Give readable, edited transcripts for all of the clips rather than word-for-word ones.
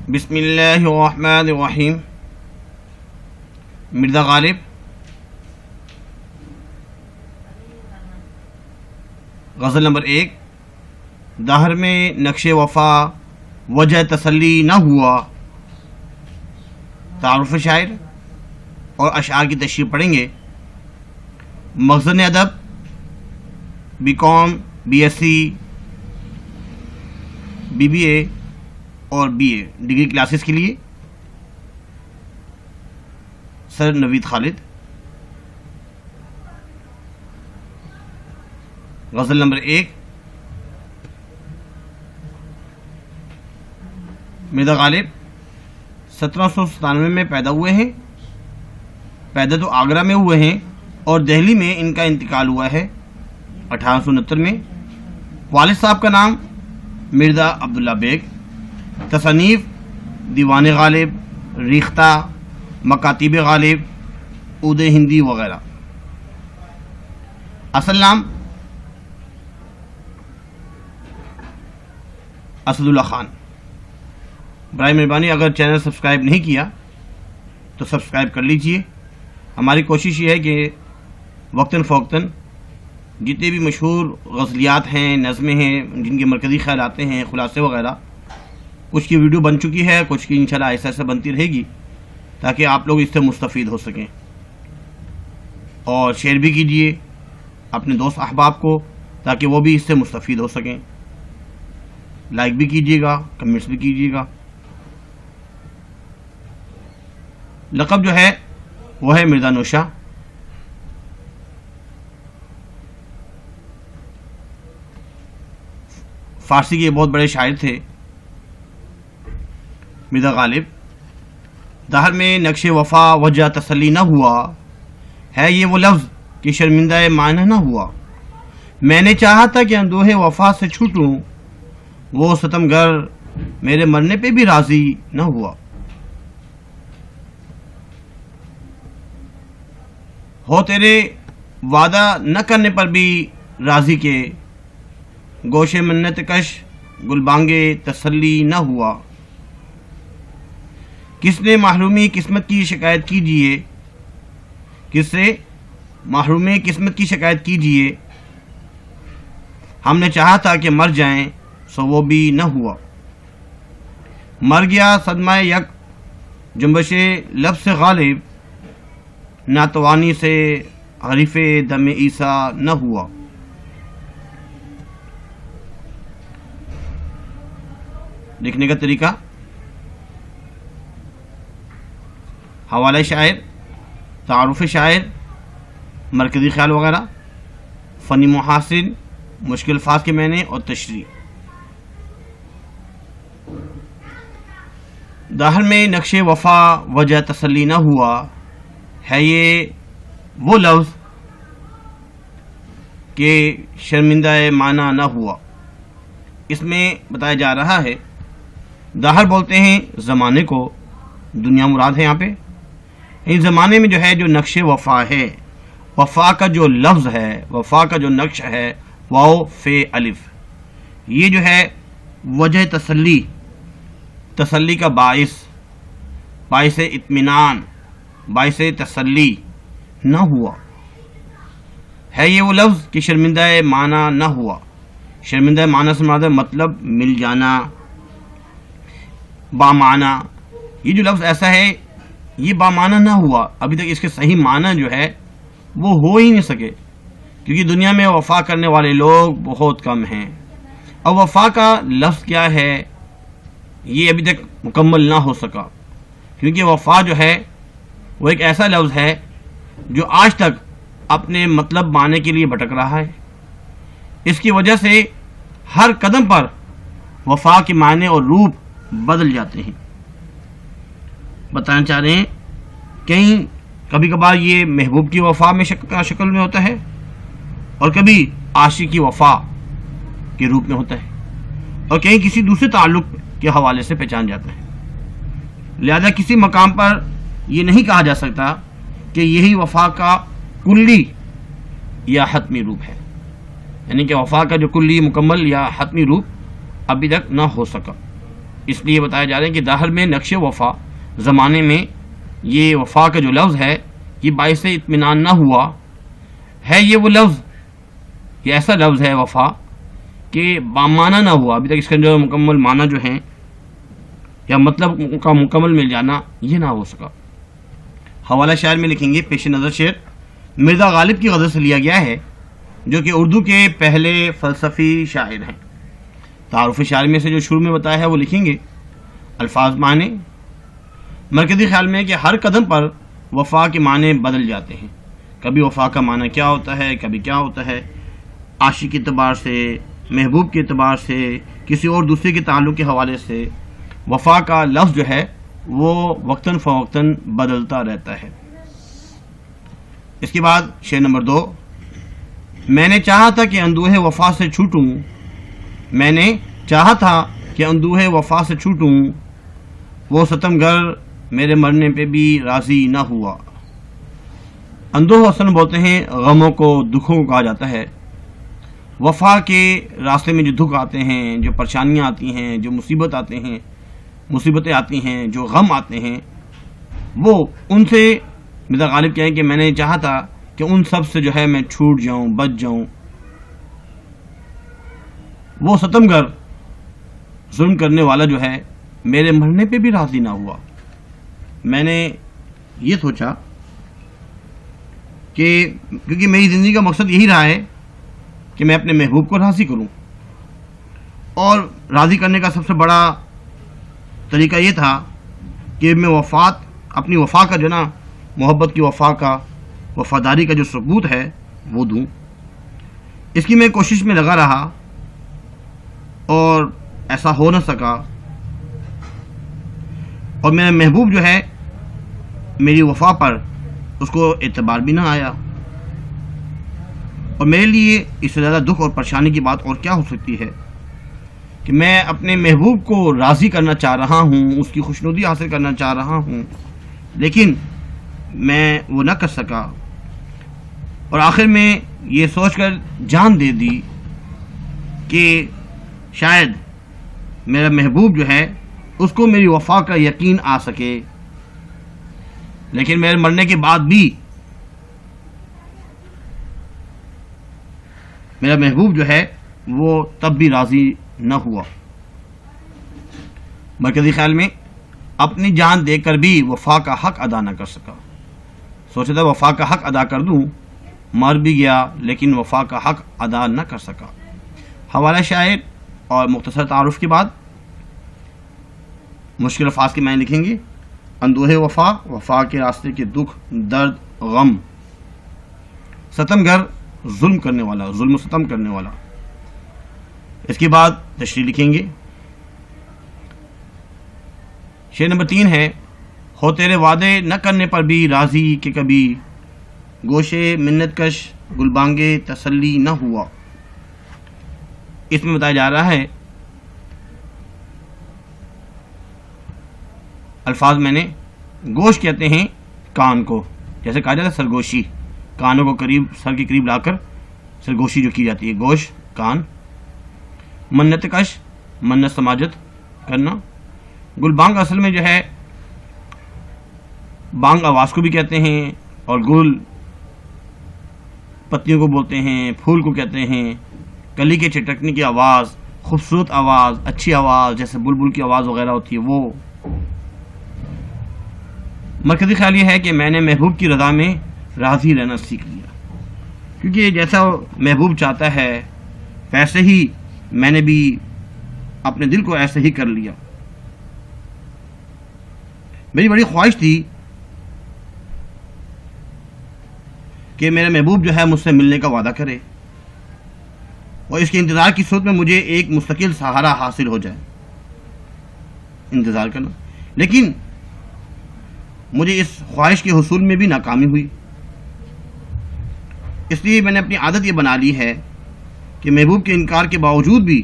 بسم اللہ الرحمن الرحیم. مرزا غالب. غزل نمبر 1. دہر میں نقش وفا وجہ تسلی نہ ہوا. تعارف شاعر اور اشعار کی تشریح پڑھیں گے. مخزن ادب BCom BSc BBA اور BA ڈگری کلاسز کے لیے سر نوید خالد. غزل نمبر 1. مرزا غالب 1797 میں پیدا ہوئے ہیں. پیدا تو آگرہ میں ہوئے ہیں اور دہلی میں ان کا انتقال ہوا ہے 1869 میں. والد صاحب کا نام مرزا عبداللہ بیگ. تصانیف دیوان غالب، ریختہ، مکاتیب غالب، عود ہندی وغیرہ. اصل نام اسد اللہ خان. برائے مہربانی اگر چینل سبسکرائب نہیں کیا تو سبسکرائب کر لیجئے. ہماری کوشش یہ ہے کہ وقتاً فوقتاً جتنے بھی مشہور غزلیات ہیں، نظمیں ہیں، جن کے مرکزی خیال آتے ہیں، خلاصے وغیرہ، کچھ کی ویڈیو بن چکی ہے، کچھ کی انشاءاللہ ایسا ایسا بنتی رہے گی تاکہ آپ لوگ اس سے مستفید ہو سکیں. اور شیئر بھی کیجئے اپنے دوست احباب کو تاکہ وہ بھی اس سے مستفید ہو سکیں. لائک بھی کیجئے گا، کمنٹس بھی کیجئے گا. لقب جو ہے وہ ہے مرزا نوشا. فارسی کے بہت بڑے شاعر تھے مرزا غالب. دہر میں نقش وفا وجہ تسلی نہ ہوا، ہے یہ وہ لفظ کہ شرمندہ معنی نہ ہوا. میں نے چاہا تھا کہ اندوہ وفا سے چھوٹوں، وہ ستم گر میرے مرنے پہ بھی راضی نہ ہوا. ہو تیرے وعدہ نہ کرنے پر بھی راضی کے، گوش منت کش گلبانگے تسلی نہ ہوا. کس نے محرومی قسمت کی شکایت کیجیے، کس سے محرومی قسمت کی شکایت کیجیے. ہم نے چاہا تھا کہ مر جائیں سو وہ بھی نہ ہوا. مر گیا صدمہ یک جنبش لب سے غالب، ناتوانی سے حریف دم عیسیٰ نہ ہوا. لکھنے کا طریقہ: حوالہ شاعر، تعارف شاعر، مرکزی خیال وغیرہ، فنی محاسن، مشکل الفاظ کے معنی اور تشریح. دہر میں نقش وفا وجہ تسلی نہ ہوا، ہے یہ وہ لفظ کہ شرمندہ معنی نہ ہوا. اس میں بتایا جا رہا ہے، دہر بولتے ہیں زمانے کو، دنیا مراد ہے یہاں پہ. اس زمانے میں جو ہے جو نقش وفا ہے، وفا کا جو لفظ ہے، وفا کا جو نقش ہے، واو فے الف، یہ جو ہے وجہ تسلی، تسلی کا باعث اطمینان، باعث تسلی نہ ہوا. ہے یہ وہ لفظ کہ شرمندہ معنی نہ ہوا. شرمندہ معنی سے مراد مطلب مل جانا، بامعنی. یہ جو لفظ ایسا ہے یہ بامعنی نہ ہوا. ابھی تک اس کے صحیح معنی جو ہے وہ ہو ہی نہیں سکے، کیونکہ دنیا میں وفا کرنے والے لوگ بہت کم ہیں. اور وفا کا لفظ کیا ہے یہ ابھی تک مکمل نہ ہو سکا، کیونکہ وفا جو ہے وہ ایک ایسا لفظ ہے جو آج تک اپنے مطلب معنی کے لیے بھٹک رہا ہے. اس کی وجہ سے ہر قدم پر وفا کے معنی اور روپ بدل جاتے ہیں. بتانا چاہ رہے ہیں کہیں کبھی کبھار یہ محبوب کی وفا میں شکل میں ہوتا ہے اور کبھی عاشق کی وفا کے روپ میں ہوتا ہے، اور کہیں کسی دوسرے تعلق کے حوالے سے پہچان جاتا ہے. لہذا کسی مقام پر یہ نہیں کہا جا سکتا کہ یہی وفا کا کلی یا حتمی روپ ہے، یعنی کہ وفا کا جو کلی مکمل یا حتمی روپ ابھی تک نہ ہو سکا. اس لیے بتایا جا رہا ہے کہ ظاہر میں نقش وفا زمانے میں یہ وفا کا جو لفظ ہے یہ باعث اطمینان نہ ہوا ہے، یہ وہ لفظ، یہ ایسا لفظ ہے وفا کہ بامعنی نہ ہوا، ابھی تک اس کا جو مکمل معنی جو ہیں یا مطلب کا مکمل مل جانا یہ نہ ہو سکا۔ حوالہ شاعر میں لکھیں گے، پیش نظر شعر مرزا غالب کی غزل سے لیا گیا ہے، جو کہ اردو کے پہلے فلسفی شاعر ہیں۔ تعارف شاعر میں سے جو شروع میں بتایا ہے وہ لکھیں گے، الفاظ معنی مرکزی خیال میں ہے کہ ہر قدم پر وفا کے معنی بدل جاتے ہیں، کبھی وفا کا معنی کیا ہوتا ہے، کبھی کیا ہوتا ہے، عاشق کے اعتبار سے، محبوب کے اعتبار سے، کسی اور دوسرے کے تعلق کے حوالے سے وفا کا لفظ جو ہے وہ وقتاً فوقتاً بدلتا رہتا ہے۔ اس کے بعد شعر نمبر 2، میں نے چاہا تھا کہ اندوہ وفا سے چھوٹوں، میں نے چاہا تھا کہ اندوہ وفا سے چھوٹوں، وہ ستم گر میرے مرنے پہ بھی راضی نہ ہوا۔ اندوہ اصل بولتے ہیں غموں کو، دکھوں کو کہا جاتا ہے۔ وفا کے راستے میں جو دکھ آتے ہیں، جو پریشانیاں آتی ہیں، جو مصیبتیں آتی ہیں، جو غم آتے ہیں، وہ ان سے مرزا غالب کہیں کہ میں نے چاہا تھا کہ ان سب سے جو ہے میں چھوٹ جاؤں، بچ جاؤں۔ وہ ستم گر، ظلم کرنے والا جو ہے میرے مرنے پہ بھی راضی نہ ہوا۔ میں نے یہ سوچا کہ کیونکہ میری زندگی کا مقصد یہی رہا ہے کہ میں اپنے محبوب کو راضی کروں، اور راضی کرنے کا سب سے بڑا طریقہ یہ تھا کہ میں اپنی وفا کا جو نا، محبت کی وفا کا، وفاداری کا جو ثبوت ہے وہ دوں۔ اس کی میں کوشش میں لگا رہا اور ایسا ہو نہ سکا، اور میرا محبوب جو ہے میری وفا پر اس کو اعتبار بھی نہ آیا، اور میرے لیے اس سے زیادہ دکھ اور پریشانی کی بات اور کیا ہو سکتی ہے کہ میں اپنے محبوب کو راضی کرنا چاہ رہا ہوں، اس کی خوشنودی حاصل کرنا چاہ رہا ہوں، لیکن میں وہ نہ کر سکا، اور آخر میں یہ سوچ کر جان دے دی کہ شاید میرا محبوب جو ہے اس کو میری وفا کا یقین آ سکے، لیکن میرے مرنے کے بعد بھی میرا محبوب جو ہے وہ تب بھی راضی نہ ہوا۔ مرکزی خیال میں اپنی جان دے کر بھی وفا کا حق ادا نہ کر سکا، سوچا تھا وفا کا حق ادا کر دوں، مر بھی گیا لیکن وفا کا حق ادا نہ کر سکا۔ حوالہ شاعر اور مختصر تعارف کے بعد مشکل الفاظ کے معنی لکھیں گے، اندوہ وفا، وفا کے راستے کے دکھ، درد، غم، ستم گر، ظلم کرنے والا، ظلم و ستم کرنے والا۔ اس کے بعد تشریح لکھیں گے، شعر نمبر 3 ہے، ہو تیرے وعدے نہ کرنے پر بھی راضی کہ کبھی گوشے منت کش گلبانگے تسلی نہ ہوا۔ اس میں بتایا جا رہا ہے، الفاظ میں نے، گوش کہتے ہیں کان کو، جیسے کہا جاتا ہے سرگوشی، کانوں کو قریب، سر کے قریب لا کر سرگوشی جو کی جاتی ہے، گوش کان۔ منت کش، منت سماجت کرنا۔ گلبانگ اصل میں جو ہے بانگ آواز کو بھی کہتے ہیں، اور گل پتیوں کو بولتے ہیں، پھول کو کہتے ہیں، کلی کے چٹکنے کی آواز، خوبصورت آواز، اچھی آواز جیسے بلبل کی آواز وغیرہ ہوتی ہے وہ۔ مرکزی خیال یہ ہے کہ میں نے محبوب کی رضا میں راضی رہنا سیکھ لیا، کیونکہ جیسا محبوب چاہتا ہے ویسے ہی میں نے بھی اپنے دل کو ایسے ہی کر لیا۔ میری بڑی خواہش تھی کہ میرا محبوب جو ہے مجھ سے ملنے کا وعدہ کرے، اور اس کے انتظار کی صورت میں مجھے ایک مستقل سہارا حاصل ہو جائے، انتظار کرنا۔ لیکن مجھے اس خواہش کے حصول میں بھی ناکامی ہوئی، اس لیے میں نے اپنی عادت یہ بنا لی ہے کہ محبوب کے انکار کے باوجود بھی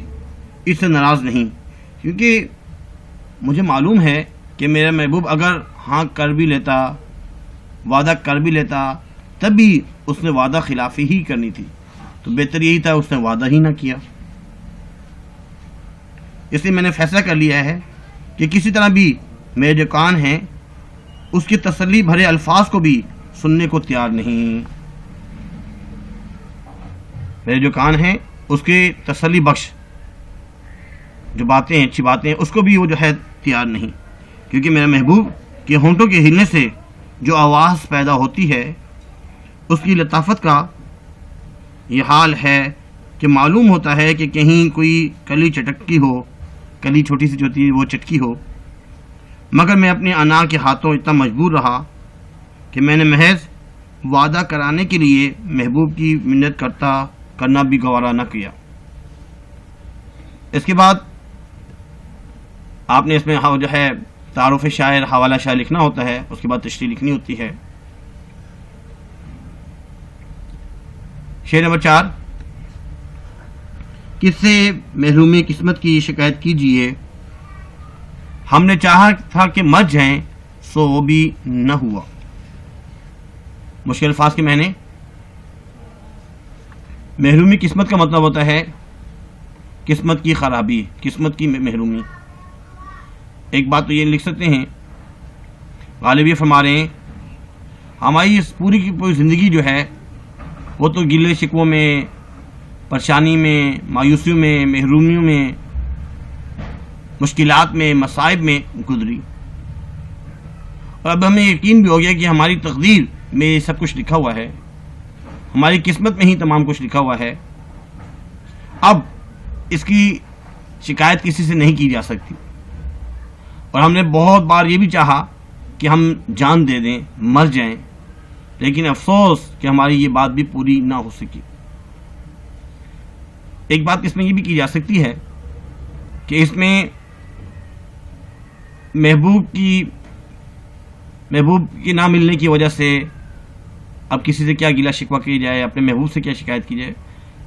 اس سے ناراض نہیں، کیونکہ مجھے معلوم ہے کہ میرا محبوب اگر ہاں کر بھی لیتا، وعدہ کر بھی لیتا، تب بھی اس نے وعدہ خلافی ہی کرنی تھی، تو بہتر یہی تھا اس نے وعدہ ہی نہ کیا۔ اس لیے میں نے فیصلہ کر لیا ہے کہ کسی طرح بھی میرے جو کان ہیں اس کی تسلی بھرے الفاظ کو بھی سننے کو تیار نہیں. میرے جو کان ہیں اس کے تسلی بخش جو باتیں ہیں، اچھی باتیں ہیں، اس کو بھی وہ جو ہے تیار نہیں، کیونکہ میرے محبوب کے ہونٹوں کے ہلنے سے جو آواز پیدا ہوتی ہے اس کی لطافت کا یہ حال ہے کہ معلوم ہوتا ہے کہ کہیں کوئی کلی چٹکی ہو، کلی چھوٹی سی جو ہوتی ہے وہ چٹکی ہو. مگر میں اپنے انا کے ہاتھوں اتنا مجبور رہا کہ میں نے محض وعدہ کرانے کے لیے محبوب کی منت کرنا بھی گوارا نہ کیا. اس کے بعد آپ نے اس میں جو ہے تعارف شاعر، حوالہ شاعر لکھنا ہوتا ہے، اس کے بعد تشریح لکھنی ہوتی ہے. شعر نمبر 4. کس سے محرومی قسمت کی شکایت کیجیے، ہم نے چاہا تھا کہ مر جائیں سو وہ بھی نہ ہوا. مشکل الفاظ کے معنی. محرومی قسمت کا مطلب ہوتا ہے قسمت کی خرابی، قسمت کی محرومی. ایک بات تو یہ لکھ سکتے ہیں، غالب یہ فرما رہے ہیں ہماری اس پوری کی پوری زندگی جو ہے وہ تو گلے شکووں میں، پریشانی میں، مایوسیوں میں، محرومیوں میں، مشکلات میں، مصائب میں گزری. اور اب ہمیں یقین بھی ہو گیا کہ ہماری تقدیر میں یہ سب کچھ لکھا ہوا ہے، ہماری قسمت میں ہی تمام کچھ لکھا ہوا ہے. اب اس کی شکایت کسی سے نہیں کی جا سکتی. اور ہم نے بہت بار یہ بھی چاہا کہ ہم جان دے دیں، مر جائیں، لیکن افسوس کہ ہماری یہ بات بھی پوری نہ ہو سکی. ایک بات اس میں یہ بھی کی جا سکتی ہے کہ اس میں محبوب کی نہ ملنے کی وجہ سے اب کسی سے کیا گلہ شکوہ کی جائے، اپنے محبوب سے کیا شکایت کی جائے.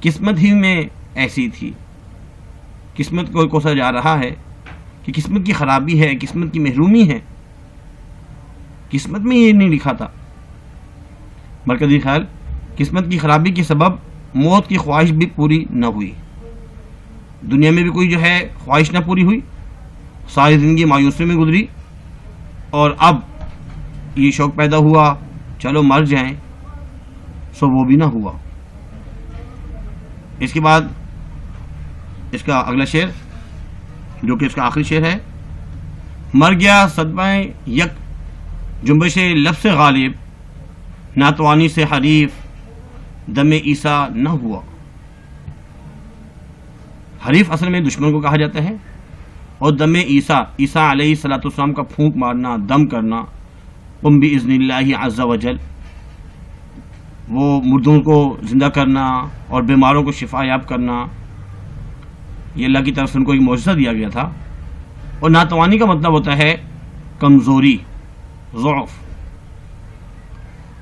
قسمت ہی میں ایسی تھی، قسمت کو کوسا جا رہا ہے کہ قسمت کی خرابی ہے، قسمت کی محرومی ہے، قسمت میں یہ نہیں لکھا تھا. مرکزی خیال، قسمت کی خرابی کے سبب موت کی خواہش بھی پوری نہ ہوئی. دنیا میں بھی کوئی جو ہے خواہش نہ پوری ہوئی، ساری زندگی مایوسی میں گزری، اور اب یہ شوق پیدا ہوا چلو مر جائیں، سو وہ بھی نہ ہوا. اس کے بعد اس کا اگلا شعر جو کہ اس کا آخری شعر ہے. مر گیا صدمہ یک جنبش لب سے غالب، ناتوانی سے حریف دم عیسیٰ نہ ہوا. حریف اصل میں دشمن کو کہا جاتا ہے، اور دم عیسیٰ علیہ الصلوۃ والسلام کا پھونک مارنا، دم کرنا، قم باذن اللہ عز وجل، وہ مردوں کو زندہ کرنا اور بیماروں کو شفا یاب کرنا، یہ اللہ کی طرف سے ان کو ایک معجزہ دیا گیا تھا. اور ناتوانی کا مطلب ہوتا ہے کمزوری، ضعف.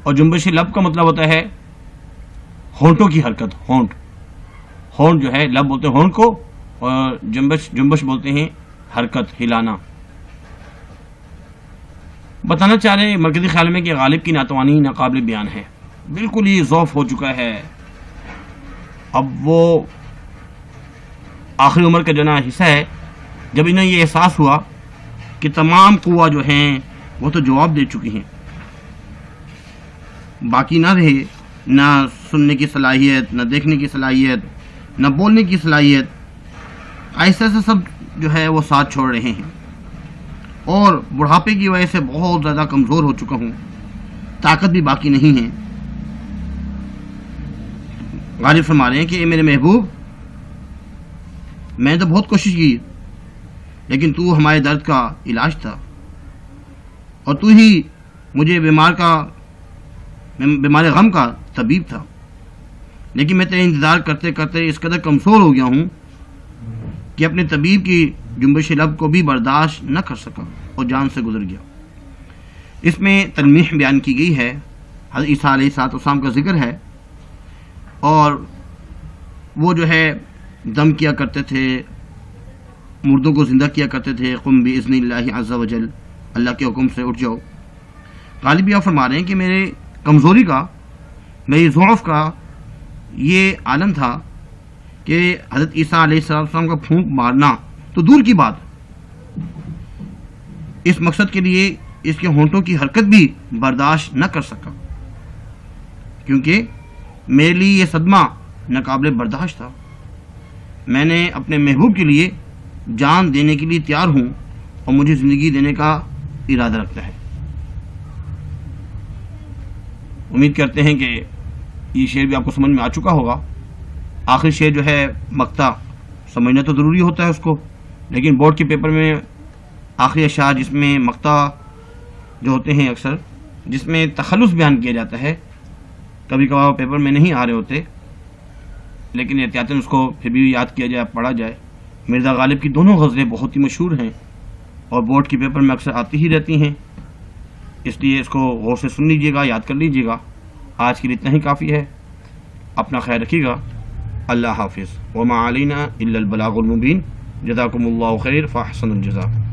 اور جنبش لب کا مطلب ہوتا ہے ہونٹوں کی حرکت. ہونٹ جو ہے، لب بولتے ہیں ہونٹ کو، اور جنبش بولتے ہیں حرکت، ہلانا. بتانا چاہ رہے ہیں مرکزی خیال میں کہ غالب کی ناتوانی ناقابل بیان ہے، بالکل ہی ضعف ہو چکا ہے. اب وہ آخری عمر کا جو نا حصہ ہے، جب انہیں یہ احساس ہوا کہ تمام قوہ جو ہیں وہ تو جواب دے چکی ہیں، باقی نہ رہے نہ سننے کی صلاحیت، نہ دیکھنے کی صلاحیت، نہ بولنے کی صلاحیت. ایسے سے سب جو ہے وہ ساتھ چھوڑ رہے ہیں، اور بڑھاپے کی وجہ سے بہت زیادہ کمزور ہو چکا ہوں، طاقت بھی باقی نہیں ہے. غالب فرما رہے ہیں کہ اے میرے محبوب، میں نے تو بہت کوشش کی، لیکن تو ہمارے درد کا علاج تھا، اور تو ہی مجھے بیمار غم کا طبیب تھا. لیکن میں تیرے انتظار کرتے کرتے اس قدر کمزور ہو گیا ہوں کہ اپنے طبیب کی جنبش لب کو بھی برداشت نہ کر سکا اور جان سے گزر گیا. اس میں تلمیح بیان کی گئی ہے، حضرت عیسیٰ علیہ السلام کا ذکر ہے، اور وہ جو ہے دم کیا کرتے تھے، مردوں کو زندہ کیا کرتے تھے. قم باذن اللہ عز وجل، اللہ کے حکم سے اٹھ جاؤ. غالب یہ فرما رہے ہیں کہ میرے کمزوری کا، میری ضعف کا یہ عالم تھا کہ حضرت عیسیٰ علیہ السلام کا پھونک مارنا تو دور کی بات، اس مقصد کے لیے اس کے ہونٹوں کی حرکت بھی برداشت نہ کر سکا، کیونکہ میرے لیے یہ صدمہ ناقابل برداشت تھا۔ میں نے اپنے محبوب کے لیے جان دینے کے لیے تیار ہوں اور مجھے زندگی دینے کا ارادہ رکھتا ہے۔ امید کرتے ہیں کہ یہ شعر بھی آپ کو سمجھ میں آ چکا ہوگا۔ آخری شعر جو ہے مقطع سمجھنا تو ضروری ہوتا ہے اس کو، لیکن بورڈ کے پیپر میں آخری اشعار جس میں مقطع جو ہوتے ہیں اکثر جس میں تخلص بیان کیا جاتا ہے، کبھی کبھار پیپر میں نہیں آ رہے ہوتے، لیکن احتیاطاً اس کو پھر بھی یاد کیا جائے، پڑھا جائے۔ مرزا غالب کی دونوں غزلیں بہت ہی مشہور ہیں اور بورڈ کے پیپر میں اکثر آتی ہی رہتی ہیں، اس لیے اس کو غور سے سن لیجیے گا، یاد کر لیجیے گا۔ آج کے لیے اتنا ہی کافی ہے، اپنا خیال رکھیے گا۔ اللہ حافظ۔ وما علینا الا البلاغ المبین۔ جزاکم اللہ خیر فاحسن الجزاء۔